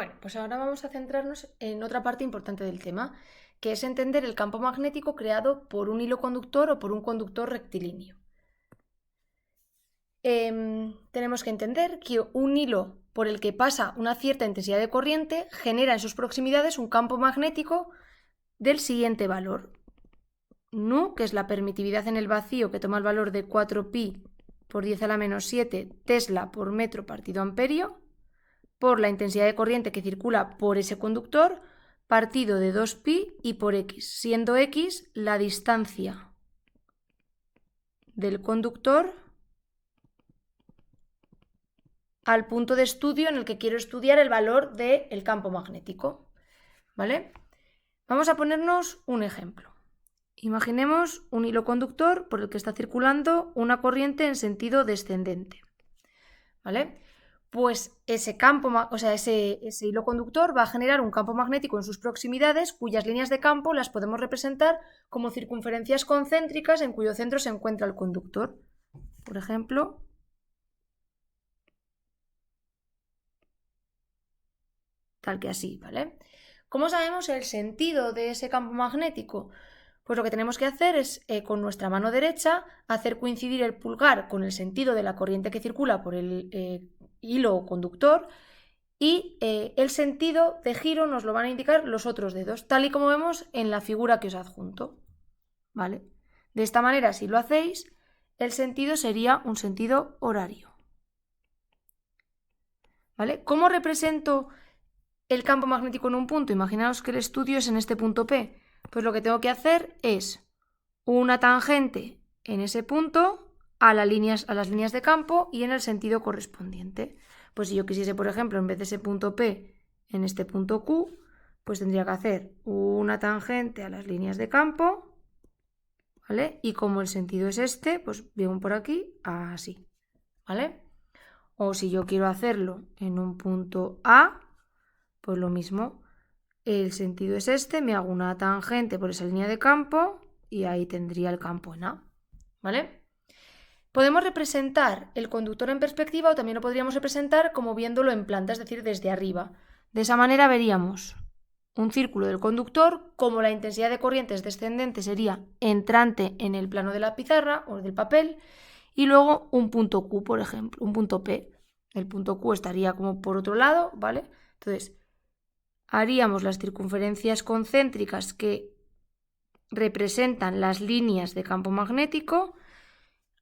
Bueno, pues ahora vamos a centrarnos en otra parte importante del tema, que es entender el campo magnético creado por un hilo conductor o por un conductor rectilíneo. Tenemos que entender que un hilo por el que pasa una cierta intensidad de corriente genera en sus proximidades un campo magnético del siguiente valor. Nu, que es la permitividad en el vacío, que toma el valor de 4pi por 10 a la menos 7 tesla por metro partido amperio, por la intensidad de corriente que circula por ese conductor, partido de 2pi y por x, siendo x la distancia del conductor al punto de estudio en el que quiero estudiar el valor del campo magnético. ¿Vale? Vamos a ponernos un ejemplo. Imaginemos un hilo conductor por el que está circulando una corriente en sentido descendente. ¿Vale? Pues ese hilo conductor va a generar un campo magnético en sus proximidades, cuyas líneas de campo las podemos representar como circunferencias concéntricas en cuyo centro se encuentra el conductor. Por ejemplo, tal que así, ¿vale? ¿Cómo sabemos el sentido de ese campo magnético? Pues lo que tenemos que hacer es, con nuestra mano derecha, hacer coincidir el pulgar con el sentido de la corriente que circula por el hilo conductor y el sentido de giro nos lo van a indicar los otros dedos, tal y como vemos en la figura que os adjunto. ¿Vale? De esta manera, si lo hacéis, el sentido sería un sentido horario. ¿Vale? ¿Cómo represento el campo magnético en un punto? Imaginaos que el estudio es en este punto P. Pues lo que tengo que hacer es una tangente en ese punto a las líneas de campo y en el sentido correspondiente. Pues si yo quisiese, por ejemplo, en vez de ese punto P, en este punto Q, pues tendría que hacer una tangente a las líneas de campo, ¿vale? Y como el sentido es este, pues vengo por aquí así, ¿vale? O si yo quiero hacerlo en un punto A, pues lo mismo. El sentido es este, me hago una tangente por esa línea de campo y ahí tendría el campo en A, ¿vale? Podemos representar el conductor en perspectiva o también lo podríamos representar como viéndolo en planta, es decir, desde arriba. De esa manera veríamos un círculo del conductor, como la intensidad de corriente es descendente sería entrante en el plano de la pizarra o del papel, y luego un punto Q, por ejemplo, un punto P. El punto Q estaría como por otro lado, ¿vale? Entonces, haríamos las circunferencias concéntricas que representan las líneas de campo magnético,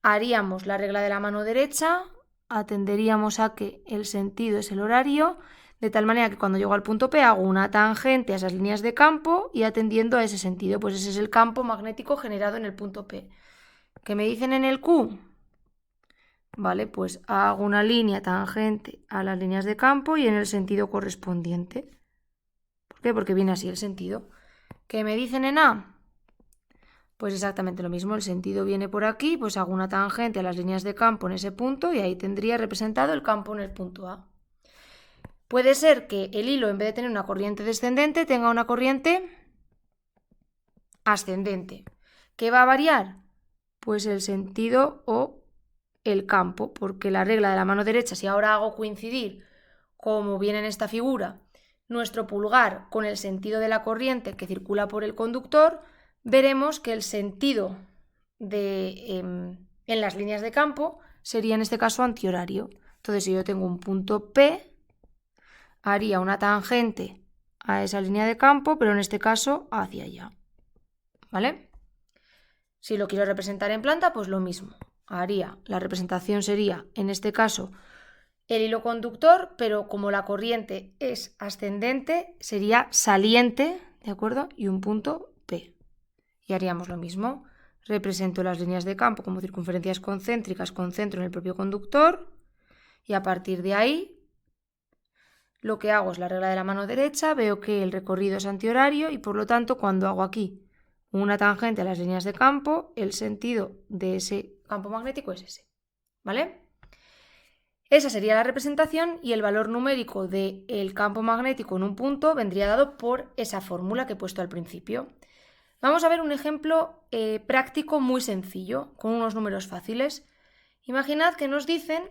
haríamos la regla de la mano derecha, atenderíamos a que el sentido es el horario, de tal manera que cuando llego al punto P hago una tangente a esas líneas de campo y atendiendo a ese sentido, pues ese es el campo magnético generado en el punto P. ¿Qué me dicen en el Q? Vale, pues hago una línea tangente a las líneas de campo y en el sentido correspondiente. ¿Por qué? Porque viene así el sentido. ¿Qué me dicen en A? Pues exactamente lo mismo, el sentido viene por aquí, pues hago una tangente a las líneas de campo en ese punto y ahí tendría representado el campo en el punto A. Puede ser que el hilo, en vez de tener una corriente descendente, tenga una corriente ascendente. ¿Qué va a variar? Pues el sentido o el campo, porque la regla de la mano derecha, si ahora hago coincidir, como viene en esta figura, nuestro pulgar con el sentido de la corriente que circula por el conductor, veremos que el sentido en las líneas de campo sería en este caso antihorario. Entonces, si yo tengo un punto P, haría una tangente a esa línea de campo, pero en este caso hacia allá. ¿Vale? Si lo quiero representar en planta, pues lo mismo. La representación sería, en este caso, el hilo conductor, pero como la corriente es ascendente, sería saliente, ¿de acuerdo? Y un punto P. Y haríamos lo mismo. Represento las líneas de campo como circunferencias concéntricas con centro en el propio conductor y a partir de ahí lo que hago es la regla de la mano derecha, veo que el recorrido es antihorario y por lo tanto cuando hago aquí una tangente a las líneas de campo, el sentido de ese campo magnético es ese, ¿vale? Esa sería la representación y el valor numérico del campo magnético en un punto vendría dado por esa fórmula que he puesto al principio. Vamos a ver un ejemplo práctico muy sencillo, con unos números fáciles. Imaginad que nos dicen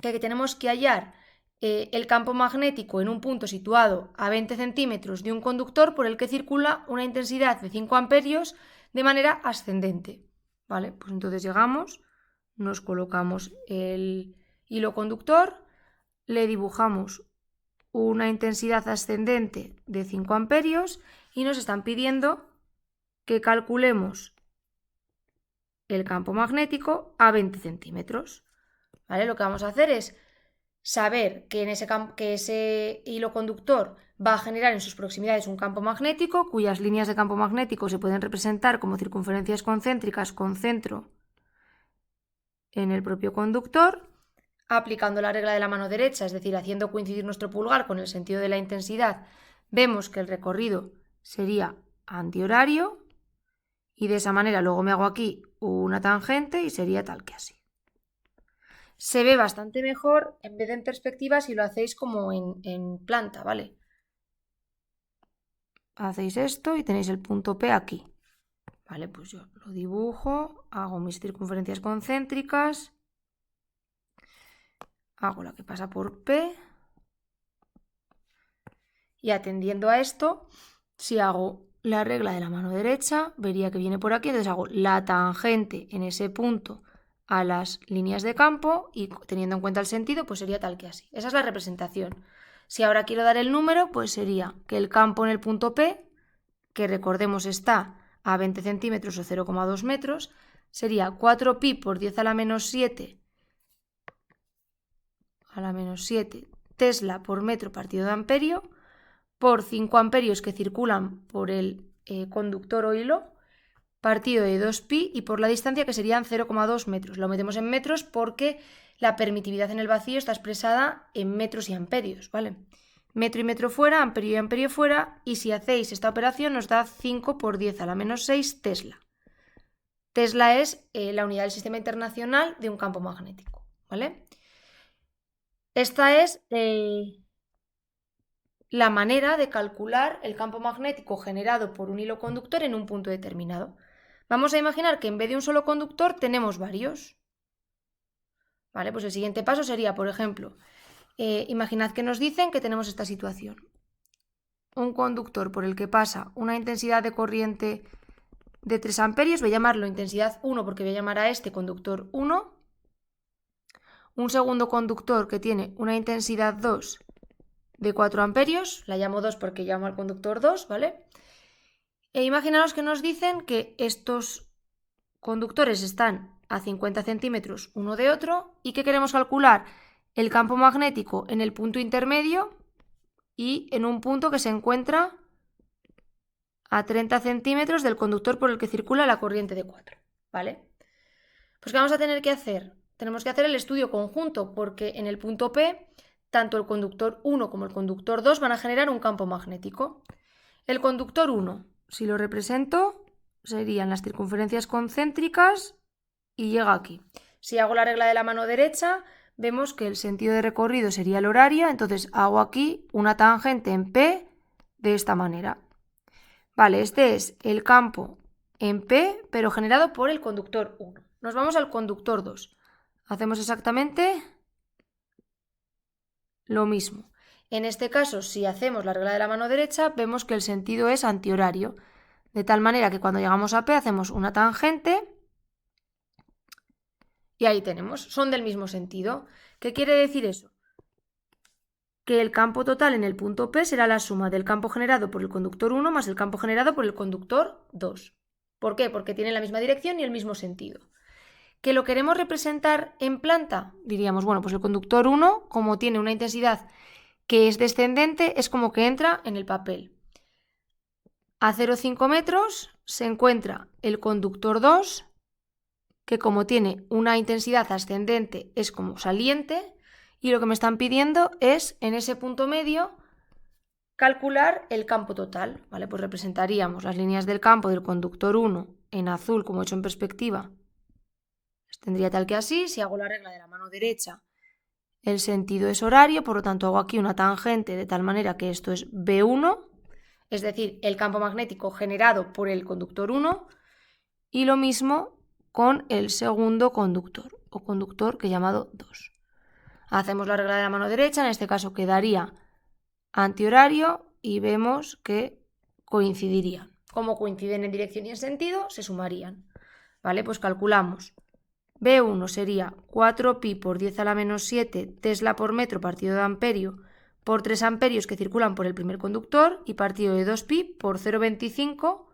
que tenemos que hallar el campo magnético en un punto situado a 20 centímetros de un conductor por el que circula una intensidad de 5 amperios de manera ascendente. ¿Vale? Pues entonces llegamos, nos colocamos el hilo conductor, le dibujamos una intensidad ascendente de 5 amperios y nos están pidiendo que calculemos el campo magnético a 20 centímetros. ¿Vale? Lo que vamos a hacer es saber que, que ese hilo conductor va a generar en sus proximidades un campo magnético, cuyas líneas de campo magnético se pueden representar como circunferencias concéntricas con centro en el propio conductor, aplicando la regla de la mano derecha, es decir, haciendo coincidir nuestro pulgar con el sentido de la intensidad, vemos que el recorrido sería antihorario y de esa manera luego me hago aquí una tangente y sería tal que así. Se ve bastante mejor en vez de en perspectiva si lo hacéis como en planta, ¿vale? Hacéis esto y tenéis el punto P aquí. Vale, pues yo lo dibujo, hago mis circunferencias concéntricas, hago la que pasa por P y atendiendo a esto, si hago la regla de la mano derecha, vería que viene por aquí, entonces hago la tangente en ese punto a las líneas de campo y teniendo en cuenta el sentido, pues sería tal que así. Esa es la representación. Si ahora quiero dar el número, pues sería que el campo en el punto P, que recordemos está a 20 centímetros o 0,2 metros, sería 4pi por 10 a la menos 7 Tesla por metro partido de amperio por 5 amperios que circulan por el conductor o hilo partido de 2pi y por la distancia que serían 0,2 metros. Lo metemos en metros porque la permitividad en el vacío está expresada en metros y amperios, ¿vale? Metro y metro fuera, amperio y amperio fuera, y si hacéis esta operación nos da 5 por 10 a la menos 6 Tesla. Tesla es la unidad del sistema internacional de un campo magnético, ¿vale? Esta es la manera de calcular el campo magnético generado por un hilo conductor en un punto determinado. Vamos a imaginar que en vez de un solo conductor tenemos varios. Vale, pues el siguiente paso sería, por ejemplo, imaginad que nos dicen que tenemos esta situación. Un conductor por el que pasa una intensidad de corriente de 3 amperios, voy a llamarlo intensidad 1 porque voy a llamar a este conductor 1. Un segundo conductor que tiene una intensidad 2 de 4 amperios, la llamo 2 porque llamo al conductor 2, ¿vale? E imaginaos que nos dicen que estos conductores están a 50 centímetros uno de otro y que queremos calcular el campo magnético en el punto intermedio y en un punto que se encuentra a 30 centímetros del conductor por el que circula la corriente de 4, ¿vale? Pues ¿qué vamos a tener que hacer? Tenemos que hacer el estudio conjunto porque en el punto P tanto el conductor 1 como el conductor 2 van a generar un campo magnético. El conductor 1, si lo represento, serían las circunferencias concéntricas y llega aquí. Si hago la regla de la mano derecha, vemos que el sentido de recorrido sería el horario, entonces hago aquí una tangente en P de esta manera. Vale, este es el campo en P, pero generado por el conductor 1. Nos vamos al conductor 2. Hacemos exactamente lo mismo. En este caso, si hacemos la regla de la mano derecha, vemos que el sentido es antihorario, de tal manera que cuando llegamos a P hacemos una tangente y ahí tenemos, son del mismo sentido. ¿Qué quiere decir eso? Que el campo total en el punto P será la suma del campo generado por el conductor 1 más el campo generado por el conductor 2. ¿Por qué? Porque tienen la misma dirección y el mismo sentido. ¿Que lo queremos representar en planta? Diríamos, bueno, pues el conductor 1, como tiene una intensidad que es descendente, es como que entra en el papel. A 0,5 metros se encuentra el conductor 2, que como tiene una intensidad ascendente es como saliente, y lo que me están pidiendo es, en ese punto medio, calcular el campo total. ¿Vale? Pues representaríamos las líneas del campo del conductor 1 en azul, como he hecho en perspectiva. Tendría tal que así, si hago la regla de la mano derecha, el sentido es horario, por lo tanto hago aquí una tangente de tal manera que esto es B1, es decir, el campo magnético generado por el conductor 1, y lo mismo con el segundo conductor, o conductor que he llamado 2. Hacemos la regla de la mano derecha, en este caso quedaría antihorario y vemos que coincidirían. Como coinciden en dirección y en sentido, se sumarían. ¿Vale? Pues calculamos. B1 sería 4pi por 10 a la menos 7 Tesla por metro partido de amperio por 3 amperios que circulan por el primer conductor y partido de 2pi por 0,25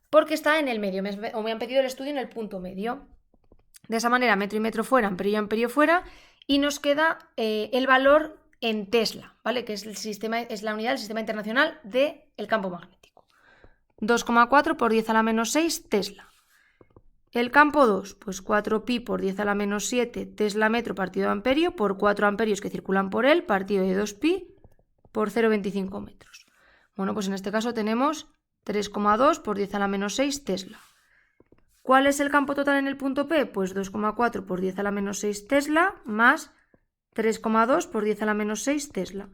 porque está en el medio, o me han pedido el estudio en el punto medio. De esa manera, metro y metro fuera, amperio y amperio fuera, y nos queda el valor en Tesla, ¿vale? Que es la unidad del sistema internacional del campo magnético. 2,4 por 10 a la menos 6 Tesla. El campo 2, pues 4pi por 10 a la menos 7 Tesla metro partido de amperio por 4 amperios que circulan por él, partido de 2pi por 0,25 metros. Bueno, pues en este caso tenemos 3,2 por 10 a la menos 6 Tesla. ¿Cuál es el campo total en el punto P? Pues 2,4 por 10 a la menos 6 Tesla más 3,2 por 10 a la menos 6 Tesla.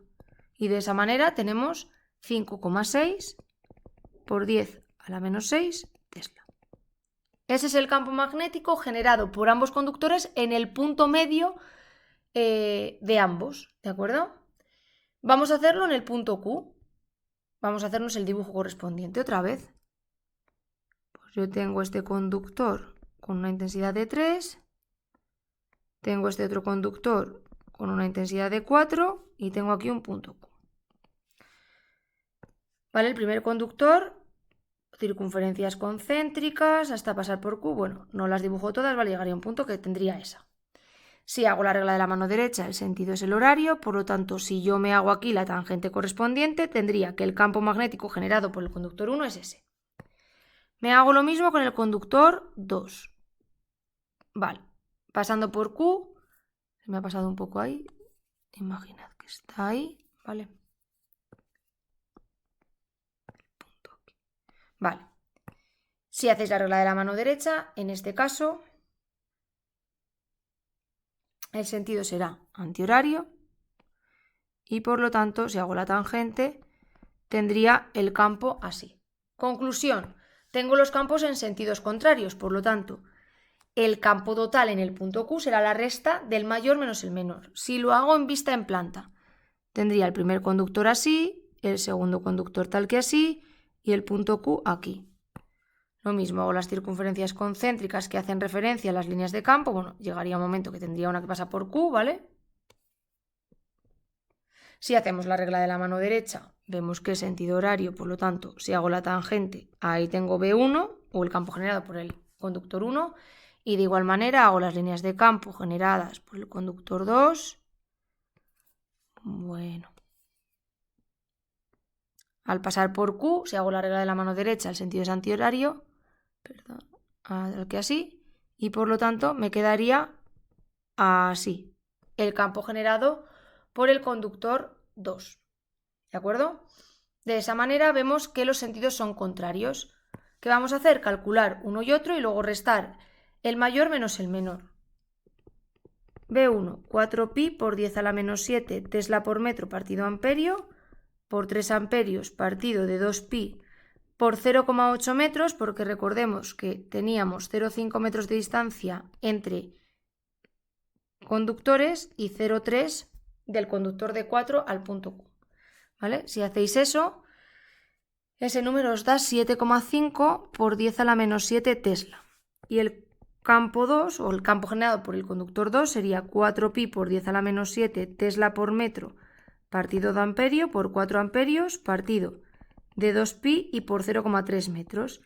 Y de esa manera tenemos 5,6 por 10 a la menos 6 Tesla. Ese es el campo magnético generado por ambos conductores en el punto medio de ambos, ¿de acuerdo? Vamos a hacerlo en el punto Q. Vamos a hacernos el dibujo correspondiente otra vez. Pues yo tengo este conductor con una intensidad de 3, tengo este otro conductor con una intensidad de 4 y tengo aquí un punto Q. Vale, el primer conductor, circunferencias concéntricas hasta pasar por Q. Bueno, no las dibujo todas, vale, llegaría a un punto que tendría esa. Si hago la regla de la mano derecha, el sentido es el horario, por lo tanto, si yo me hago aquí la tangente correspondiente, tendría que el campo magnético generado por el conductor 1 es ese. Me hago lo mismo con el conductor 2. Vale, pasando por Q, se me ha pasado un poco ahí, imaginad que está ahí, ¿vale? Vale, si hacéis la regla de la mano derecha, en este caso, el sentido será antihorario y por lo tanto, si hago la tangente, tendría el campo así. Conclusión, tengo los campos en sentidos contrarios, por lo tanto, el campo total en el punto Q será la resta del mayor menos el menor. Si lo hago en vista en planta, tendría el primer conductor así, el segundo conductor tal que así y el punto Q aquí. Lo mismo, hago las circunferencias concéntricas que hacen referencia a las líneas de campo. Bueno, llegaría un momento que tendría una que pasa por Q, ¿vale? Si hacemos la regla de la mano derecha, vemos que es sentido horario, por lo tanto, si hago la tangente, ahí tengo B1, o el campo generado por el conductor 1, y de igual manera hago las líneas de campo generadas por el conductor 2. Bueno. Al pasar por Q, si hago la regla de la mano derecha, el sentido es antihorario, perdón, que así, y por lo tanto me quedaría así, el campo generado por el conductor 2, ¿de acuerdo? De esa manera vemos que los sentidos son contrarios. ¿Qué vamos a hacer? Calcular uno y otro y luego restar el mayor menos el menor. B1, 4pi por 10 a la menos 7 Tesla por metro partido amperio por 3 amperios partido de 2pi por 0,8 metros, porque recordemos que teníamos 0,5 metros de distancia entre conductores y 0,3 del conductor de 4 al punto Q. ¿Vale? Si hacéis eso, ese número os da 7,5 por 10 a la menos 7 Tesla. Y el campo 2, o el campo generado por el conductor 2, sería 4pi por 10 a la menos 7 Tesla por metro partido de amperio por 4 amperios partido de 2pi y por 0,3 metros.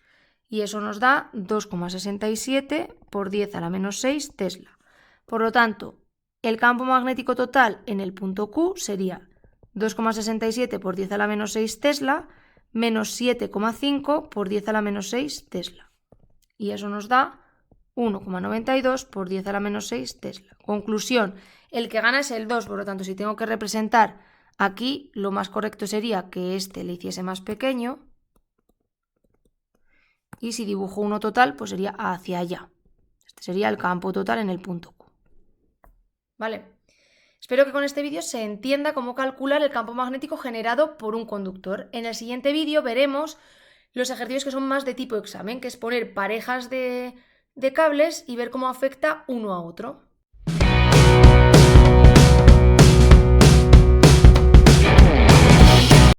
Y eso nos da 2,67 por 10 a la menos 6 Tesla. Por lo tanto, el campo magnético total en el punto Q sería 2,67 por 10 a la menos 6 Tesla menos 7,5 por 10 a la menos 6 Tesla. Y eso nos da 1,92 por 10 a la menos 6 Tesla. Conclusión, el que gana es el 2, por lo tanto, si tengo que representar aquí, lo más correcto sería que este le hiciese más pequeño. Y si dibujo uno total, pues sería hacia allá. Este sería el campo total en el punto Q. ¿Vale? Espero que con este vídeo se entienda cómo calcular el campo magnético generado por un conductor. En el siguiente vídeo veremos los ejercicios que son más de tipo examen, que es poner parejas de cables y ver cómo afecta uno a otro.